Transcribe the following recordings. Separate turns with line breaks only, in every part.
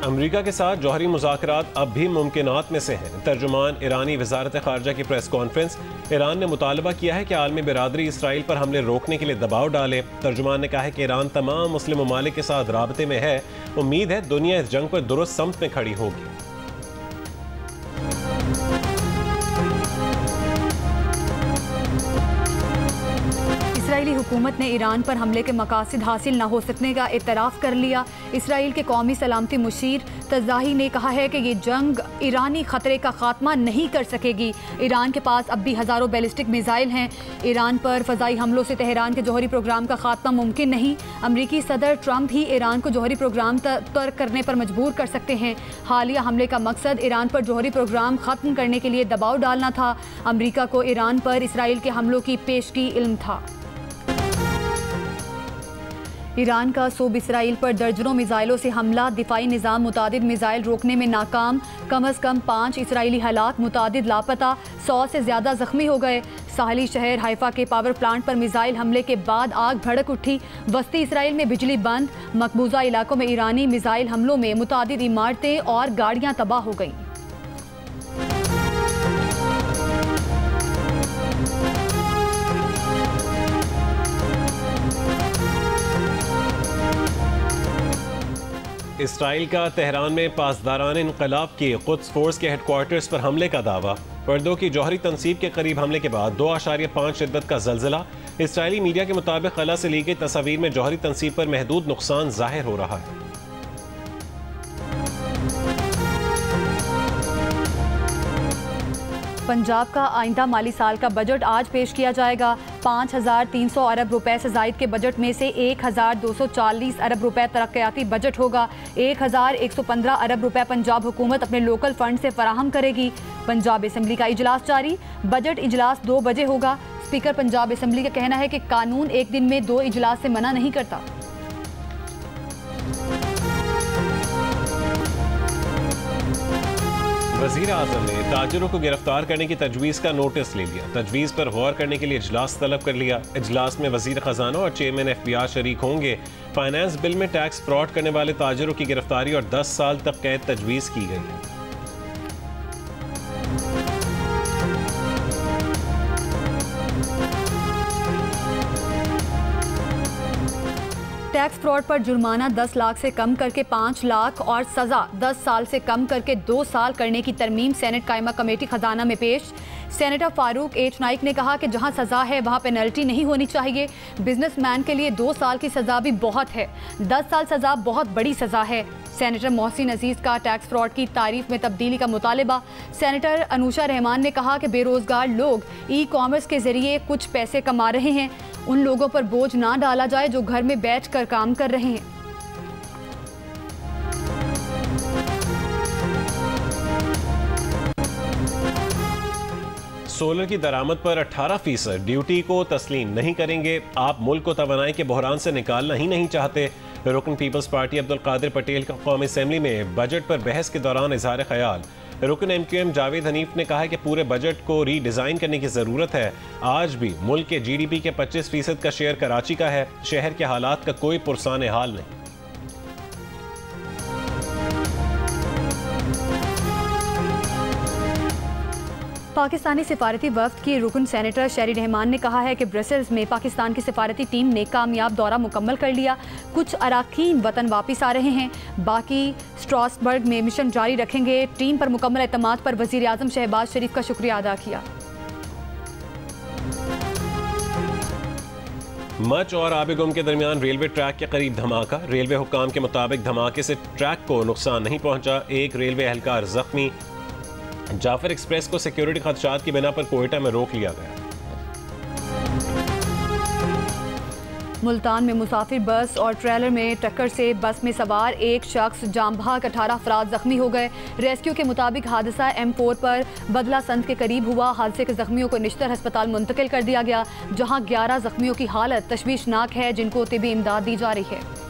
अमरीका के साथ जौहरी मुज़ाकरात अब भी मुमकिनात में से हैं। तर्जुमान ईरानी वज़ारत ख़ारजा की प्रेस कॉन्फ्रेंस। ईरान ने मुतालबा किया है कि आलमी बिरादरी इसराइल पर हमले रोकने के लिए दबाव डाले। तर्जुमान ने कहा है कि ईरान तमाम मुस्लिम ममालिक के साथ राबते में है। उम्मीद है दुनिया इस जंग पर दुरुस्त समत में खड़ी होगी।
इसराइली हुकूमत ने ईरान पर हमले के मकासद हासिल न हो सकने का एतराफ़ कर लिया। इसराइल के कौमी सलामती मुशीर तज़ाही ने कहा है कि ये जंग ईरानी ख़तरे का खात्मा नहीं कर सकेगी। ईरान के पास अब भी हज़ारों बैलिस्टिक मिसाइल हैं। ईरान पर फ़ज़ाई हमलों से तेहरान के जौहरी प्रोग्राम का खात्मा मुमकिन नहीं। अमरीकी सदर ट्रंप ही ईरान को जौहरी प्रोग्राम तर्क करने पर मजबूर कर सकते हैं। हालिया हमले का मकसद ईरान पर जौहरी प्रोग्राम ख़त्म करने के लिए दबाव डालना था। अमरीका को ईरान पर इसराइल के हमलों की पेशगी इल्म था। ईरान का सूब इसराइल पर दर्जनों मिसाइलों से हमला। दिफाई निज़ाम मुतादिद मिसाइल रोकने में नाकाम। कम अज़ कम 5 इसराइली हलाक, मुतादिद लापता, 100 से ज़्यादा ज़ख्मी हो गए। साहली शहर हाइफा के पावर प्लांट पर मिसाइल हमले के बाद आग भड़क उठी। वस्ती इसराइल में बिजली बंद। मकबूजा इलाकों में ईरानी मिसाइल हमलों में मुतादिद इमारतें और गाड़ियाँ तबाह हो गईं।
इसराइल का तेहरान में पासदारान इनकलाब की कुद्स फोर्स के हेडक्वार्टर्स पर हमले का दावा। पर्दों की जौहरी तनसीब के करीब हमले के बाद 2.5 शिद्दत का जल्जला। इसराइली मीडिया के मुताबिक खला से ली गई तस्वीर में जौहरी तनसीब पर महदूद नुकसान जाहिर हो रहा है।
पंजाब का आइंदा माली साल का बजट आज पेश किया जाएगा। 5,300 अरब रुपए से जायद के बजट में से 1,240 अरब रुपए तरक्याती बजट होगा। 1,115 अरब रुपए पंजाब हुकूमत अपने लोकल फंड से फराहम करेगी। पंजाब असम्बली का इजलास जारी। बजट इजलास 2 बजे होगा। स्पीकर पंजाब असम्बली का कहना है कि कानून एक दिन में 2 इजलास से मना नहीं करता।
वज़ीर आज़म ने ताजिरों को गिरफ्तार करने की तजवीज़ का नोटिस ले लिया। तजवीज़ पर गौर करने के लिए इजलास तलब कर लिया। इजलास में वज़ीर ख़जाना और चेयरमैन FBI शरीक होंगे। फाइनेंस बिल में टैक्स फ्रॉड करने वाले ताजिरों की गिरफ्तारी और 10 साल तक कैद तजवीज़ की गई है।
टैक्स फ्रॉड पर जुर्माना 10 लाख से कम करके 5 लाख और सज़ा 10 साल से कम करके 2 साल करने की तरमीम सेनेट कायमा कमेटी खजाना में पेश। सेनेटर फारूक एच नाइक ने कहा कि जहां सज़ा है वहां पेनल्टी नहीं होनी चाहिए। बिजनेसमैन के लिए 2 साल की सज़ा भी बहुत है। 10 साल सज़ा बहुत बड़ी सज़ा है। सेनेटर मोहसिन अजीज़ का टैक्स फ्रॉड की तारीफ में तब्दीली का मुतालबा। सेनेटर अनुषा रहमान ने कहा कि बेरोज़गार लोग ई-कॉमर्स के ज़रिए कुछ पैसे कमा रहे हैं। उन लोगों पर बोझ ना डाला जाए जो घर में बैठ कर काम कर रहे हैं।
सोलर की दरामद पर 18% ड्यूटी को तस्लीम नहीं करेंगे। आप मुल्क को तवानाई के बहरान से निकालना ही नहीं चाहते। रुकन पीपल्स पार्टी अब्दुल कादिर पटेल का कौमी असेंबली में बजट पर बहस के दौरान इजहार ख्याल। रुकन MQM जावेद हनीफ ने कहा है कि पूरे बजट को रीडिज़ाइन करने की ज़रूरत है। आज भी मुल्क के GDP के 25% का शेयर कराची का है। शहर के हालात का कोई पुरसाने हाल नहीं।
पाकिस्तानी सिफारती वफ्द की रुकन सेनेटर शेरी रहमान ने कहा है कि ब्रसेल्स में पाकिस्तान की सिफारती टीम ने कामयाब दौरा मुकम्मल कर लिया। कुछ अराकीन वतन वापस आ रहे हैं, बाकी स्ट्रासबर्ग में मिशन जारी रखेंगे। टीम पर मुकम्मल एतमाद पर वज़ीर आज़म शहबाज शरीफ का शुक्रिया अदा किया।
मच और आबिगुम के दरमियान रेलवे ट्रैक के करीब धमाका। रेलवे हुक्काम के मुताबिक धमाके से ट्रैक को नुकसान नहीं पहुंचा। एक रेलवे एहलकार जख्मी। जाफर एक्सप्रेस को सिक्योरिटी खदशात की बिना पर कोयटा में रोक लिया गया।
मुल्तान में मुसाफिर बस और ट्रेलर में टक्कर से बस में सवार एक शख्स जाम बहक 18 अफराद जख्मी हो गए। रेस्क्यू के मुताबिक हादसा M4 पर बदला संत के करीब हुआ। हादसे के जख्मियों को निश्तर अस्पताल मुंतकिल कर दिया गया, जहां 11 जख्मियों की हालत तशवीशनाक है, जिनको तिबी इमदाद दी जा रही है।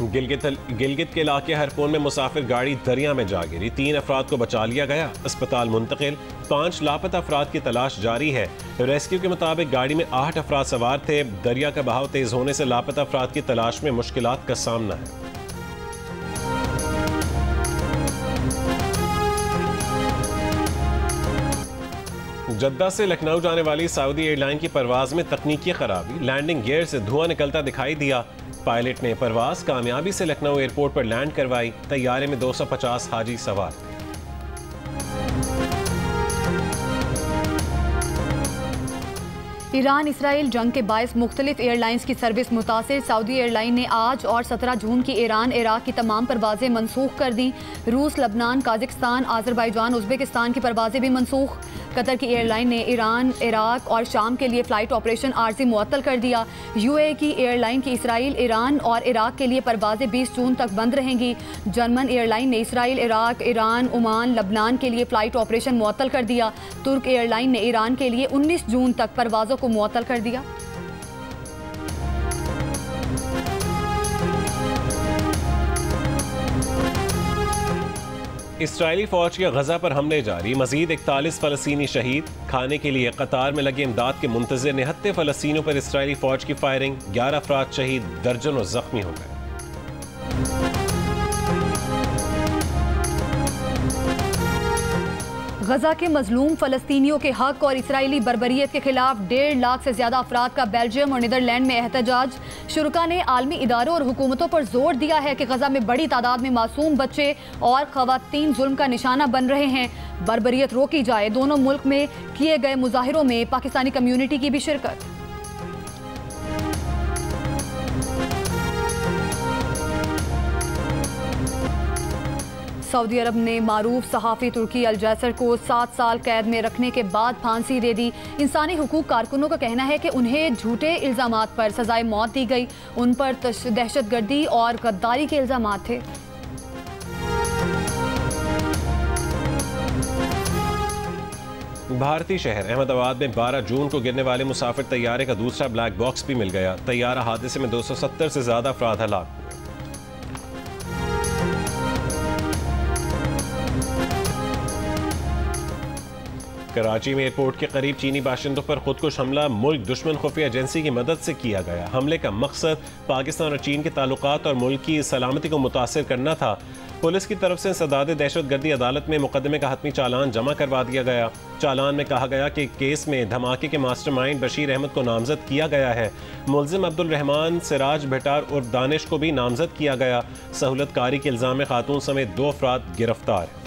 गिलगित के इलाके हरपोन में मुसाफिर गाड़ी दरिया में जा गिरी, 3 अफराद को बचा लिया गया, अस्पताल मुंतकिल, 5 लापता अफराद की तलाश जारी है। रेस्क्यू के मुताबिक गाड़ी में 8 अफराद सवार थे। दरिया का बहाव तेज होने से लापता अफराद की तलाश में मुश्किलात का सामना है। जद्दा से लखनऊ जाने वाली सऊदी एयरलाइन की परवाज में तकनीकी खराबी, लैंडिंग गियर से धुआं निकलता दिखाई दिया। पायलट ने परवाज कामयाबी से लखनऊ एयरपोर्ट पर लैंड करवाई। तैयारे में 250 हाजी सवार।
ईरान इसराइल जंग के बायस मुख्तलिफ एयरलाइंस की सर्विस मुतासिर। सऊदी एयरलाइन ने आज और 17 जून की ईरान इराक की तमाम परवाजें मनसूख कर दी। रूस, लबनान, काज़िकिस्तान, आज़रबाईजान, उज़्बेकिस्तान की परवाजें भी मनसूख। कतर की एयरलाइन ने ईरान, इराक और शाम के लिए फ़्लाइट ऑपरेशन आर्जी मुअत्तल कर दिया। यूएई की एयरलाइन की इसराइल, ईरान और इराक के लिए परवाजें 20 जून तक बंद रहेंगी। जर्मन एयरलाइन ने इसराइल, इराक, ईरान, ओमान, लबनान के लिए फ़्लाइट ऑपरेशन मुअत्तल कर दिया। तुर्क एयरलाइन ने ईरान के लिए 19 जून तक परवाज़ों को मुअत्तल कर दिया।
इसराइली फौज के गजा पर हमले जारी, मजीद 41 फ़लस्तीनी शहीद। खाने के लिए कतार में लगे इमदाद के मुंतज़िर निहत्ते फ़लस्तीनियों पर इसराइली फौज की फायरिंग, 11 अफराद शहीद, दर्जनों जख्मी हो गए।
गजा के मजलूम फ़लस्तीनियों के हक और इसराइली बर्बरियत के खिलाफ 1.5 लाख से ज़्यादा अफराद का बेल्जियम और नीदरलैंड में एहतजाज। शुरका ने आलमी इदारों और हुकूमतों पर जोर दिया है कि गजा में बड़ी तादाद में मासूम बच्चे और ख़वातीन जुल्म का निशाना बन रहे हैं। बर्बरियत रोकी जाए। दोनों मुल्क में किए गए मुजाहिरों में पाकिस्तानी कम्यूनिटी की भी शिरकत। सऊदी अरब ने मारूफ सहाफ़ी तुर्की अल जैसर को 7 साल कैद में रखने के बाद फांसी दे दी। इंसानी हुकूक कारकुनों का कहना है कि उन्हें झूठे इल्ज़ामात पर सजाए मौत दी गई। उन पर दहशतगर्दी और गद्दारी के इल्ज़ामात थे।
भारतीय शहर अहमदाबाद में 12 जून को गिरने वाले मुसाफिर तैयारे का दूसरा ब्लैक बॉक्स भी मिल गया। तैयारा हादसे में 270 से ज़्यादा अफराद हलाक हुए। कराची में एयरपोर्ट के करीब चीनी बाशिंदों पर खुदकुश हमला, मुल्क दुश्मन खुफिया एजेंसी की मदद से किया गया। हमले का मकसद पाकिस्तान और चीन के ताल्लुकात और मुल्क की सलामती को मुतासिर करना था। पुलिस की तरफ से सदाद दहशतगर्दी अदालत में मुकदमे का हतमी चालान जमा करवा दिया गया। चालान में कहा गया कि केस में धमाके के मास्टरमाइंड बशीर अहमद को नामजद किया गया है। मुल्जिम अब्दुल रहमान सिराज भटार उर्फ दानिश को भी नामजद किया गया। सहूलतकारी के इल्ज़ाम में खातून समेत 2 अफराद गिरफ्तार।